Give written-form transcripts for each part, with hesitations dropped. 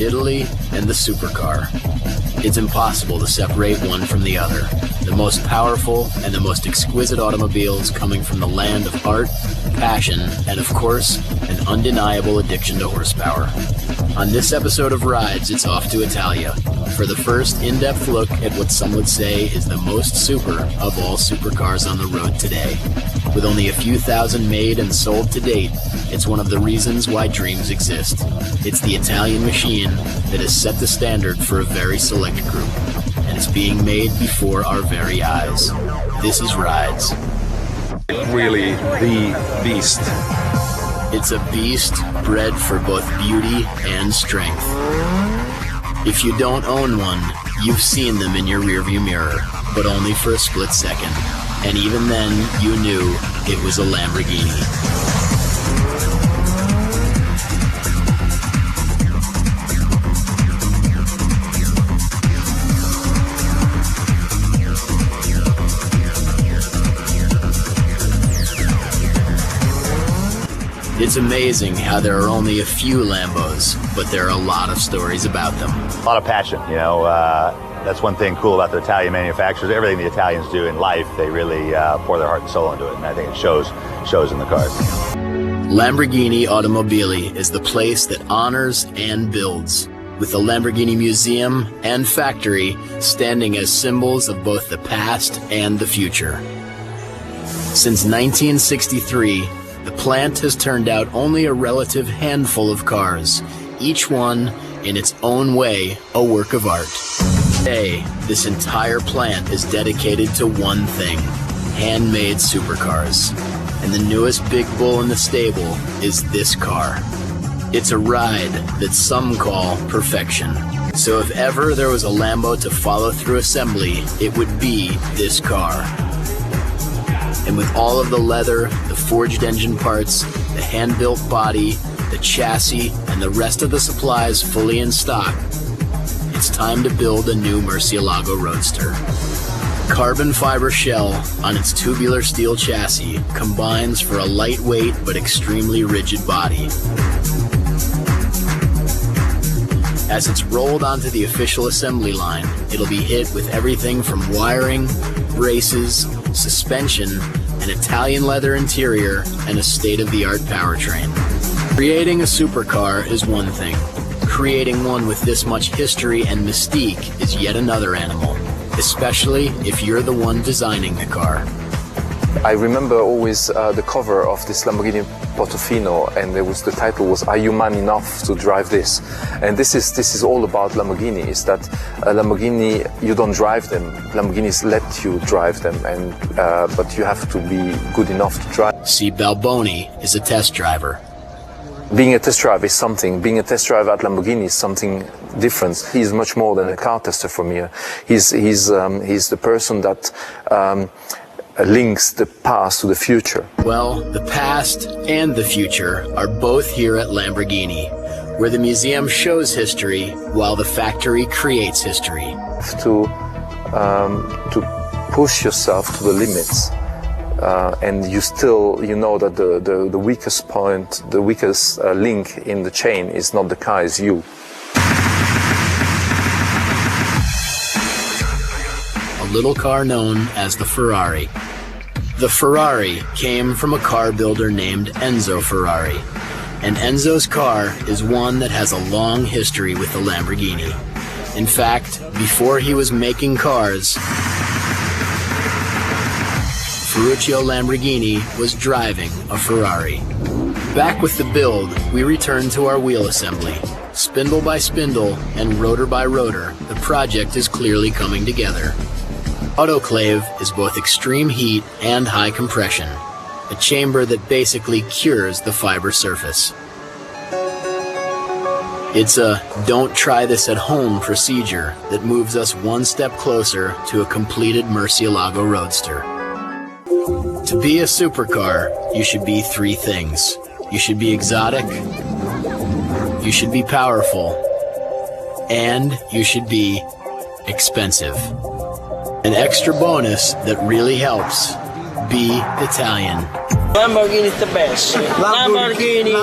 Italy and the supercar. It's impossible to separate one from the other. The most powerful and the most exquisite automobiles coming from the land of art, passion, and of course, an undeniable addiction to horsepower. On this episode of Rides, it's off to Italia for the first in-depth look at what some would say is the most super of all supercars on the road today. With only a few thousand made and sold to date, it's one of the reasons why dreams exist. It's the Italian machine that has set the standard for a very select group, and it's being made before our very eyes. This is Rides. Really the beast. It's a beast bred for both beauty and strength. If you don't own one, you've seen them in your rearview mirror, but only for a split second. And even then, you knew it was a Lamborghini. It's amazing how there are only a few Lambos, but there are a lot of stories about them. A lot of passion, you know. That's one thing cool about the Italian manufacturers. Everything the Italians do in life, they really pour their heart and soul into it, and I think it shows in the cars. Lamborghini Automobili is the place that honors and builds, with the Lamborghini Museum and factory standing as symbols of both the past and the future. Since 1963, the plant has turned out only a relative handful of cars, each one, in its own way, a work of art. Today, this entire plant is dedicated to one thing: handmade supercars. And the newest big bull in the stable is this car. It's a ride that some call perfection. So if ever there was a Lambo to follow through assembly, it would be this car. And with all of the leather, the forged engine parts, the hand-built body, the chassis, and the rest of the supplies fully in stock, it's time to build a new Murcielago Roadster. Carbon fiber shell on its tubular steel chassis combines for a lightweight but extremely rigid body. As it's rolled onto the official assembly line, it'll be hit with everything from wiring, braces, suspension, an Italian leather interior, and a state-of-the-art powertrain. Creating a supercar is one thing. Creating one with this much history and mystique is yet another animal, especially if you're the one designing the car. I remember always the cover of this Lamborghini Portofino, and the title was "Are you man enough to drive this?" And this is all about Lamborghini. Is that Lamborghini? You don't drive them. Lamborghinis let you drive them, and but you have to be good enough to drive. See, Balboni is a test driver. Being a test driver is something. Being a test driver at Lamborghini is something different. He's much more than a car tester for me. He's the person that links the past to the future. Well, the past and the future are both here at Lamborghini, where the museum shows history while the factory creates history. To push yourself to the limits, and you know that the weakest point, the weakest link in the chain is not the car, it's you. A little car known as the Ferrari. The Ferrari came from a car builder named Enzo Ferrari, and Enzo's car is one that has a long history with the Lamborghini. In fact, before he was making cars, Ferruccio Lamborghini was driving a Ferrari. Back with the build, we return to our wheel assembly. Spindle by spindle and rotor by rotor, the project is clearly coming together. Autoclave is both extreme heat and high compression, a chamber that basically cures the fiber surface. It's a don't try this at home procedure that moves us one step closer to a completed Murcielago Roadster. To be a supercar, you should be three things. You should be exotic, you should be powerful, and you should be expensive. An extra bonus that really helps: be Italian. Lamborghini is the best. Lamborghini.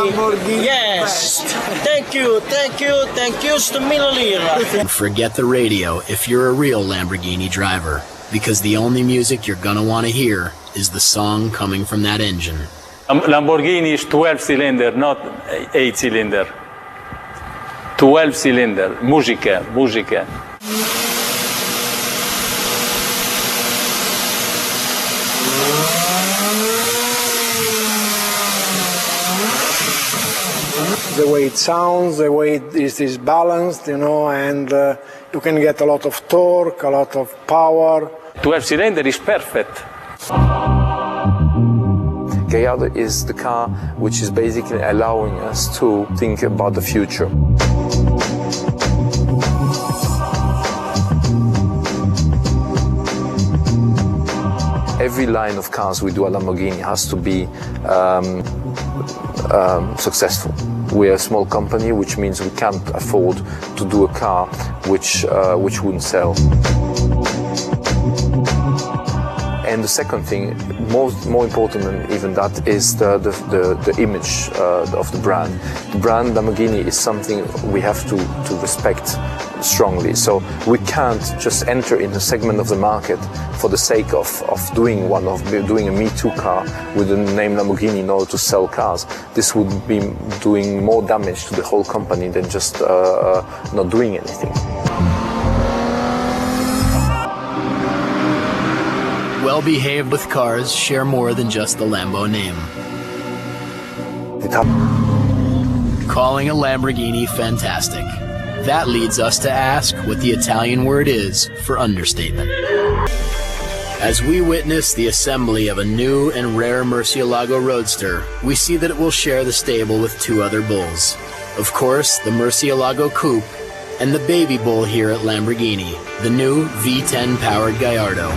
Yes. Thank you, thank you, thank you, 100,000 lira. And forget the radio if you're a real Lamborghini driver, because the only music you're gonna want to hear is the song coming from that engine. Lamborghini is 12 cylinder, not 8 cylinder. 12 cylinder, musica. The way it sounds, the way it is balanced, and you can get a lot of torque, a lot of power. 12 cylinder is perfect. Gallardo is the car which is basically allowing us to think about the future. Every line of cars we do at Lamborghini has to be successful. We are a small company, which means we can't afford to do a car which wouldn't sell. And the second thing, more important than even that, is the image of the brand. The brand Lamborghini is something we have to respect strongly. So we can't just enter in a segment of the market for the sake of doing a Me Too car with the name Lamborghini in order to sell cars. This would be doing more damage to the whole company than just not doing anything. Well-behaved with cars share more than just the Lambo name. Calling a Lamborghini fantastic. That leads us to ask what the Italian word is for understatement. As we witness the assembly of a new and rare Murcielago Roadster, we see that it will share the stable with two other bulls. Of course, the Murcielago Coupe and the baby bull here at Lamborghini, the new V10 powered Gallardo.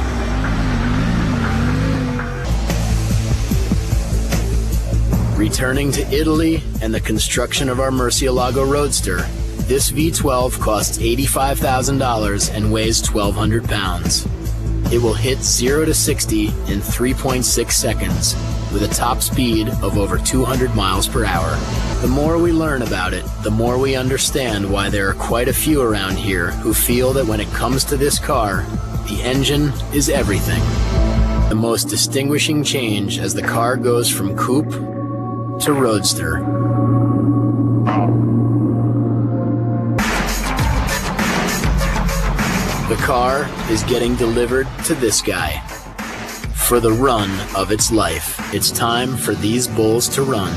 Returning to Italy and the construction of our Murcielago Roadster, this V12 costs $85,000 and weighs 1,200 pounds. It will hit 0 to 60 in 3.6 seconds with a top speed of over 200 miles per hour. The more we learn about it, the more we understand why there are quite a few around here who feel that when it comes to this car, the engine is everything. The most distinguishing change as the car goes from coupe to roadster. The car is getting delivered to this guy. For the run of its life, it's time for these bulls to run.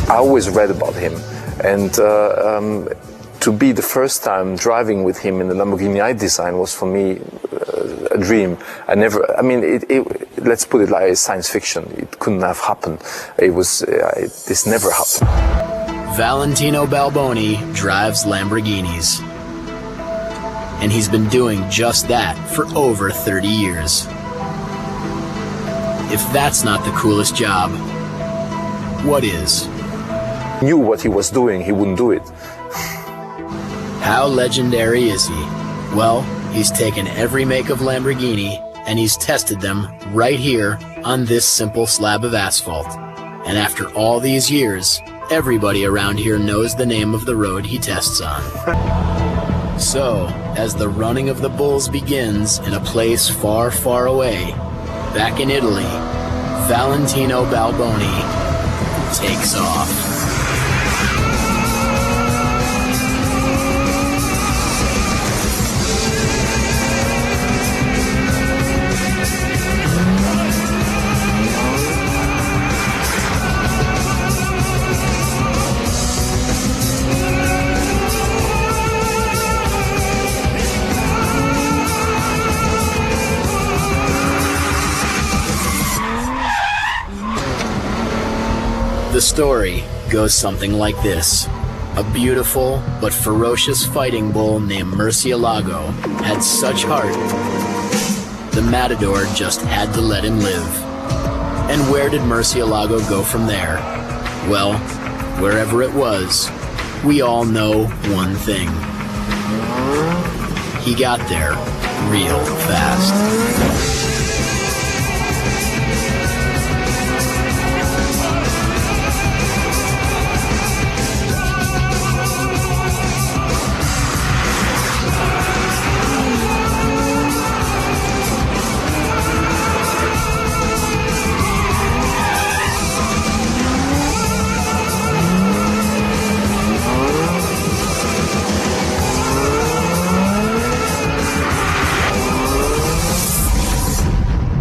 I always read about him, and to be the first time driving with him in the Lamborghini I designed was for me a dream. Let's put it like science fiction. It couldn't have happened. This never happened. Valentino Balboni drives Lamborghinis. And he's been doing just that for over 30 years. If that's not the coolest job, what is? Knew what he was doing, he wouldn't do it. How legendary is he? Well, he's taken every make of Lamborghini and he's tested them right here on this simple slab of asphalt. And after all these years, everybody around here knows the name of the road he tests on. So, as the running of the bulls begins in a place far, far away, back in Italy, Valentino Balboni takes off. The story goes something like this. A beautiful but ferocious fighting bull named Murcielago had such heart, the Matador just had to let him live. And where did Murcielago go from there? Well, wherever it was, we all know one thing. He got there real fast.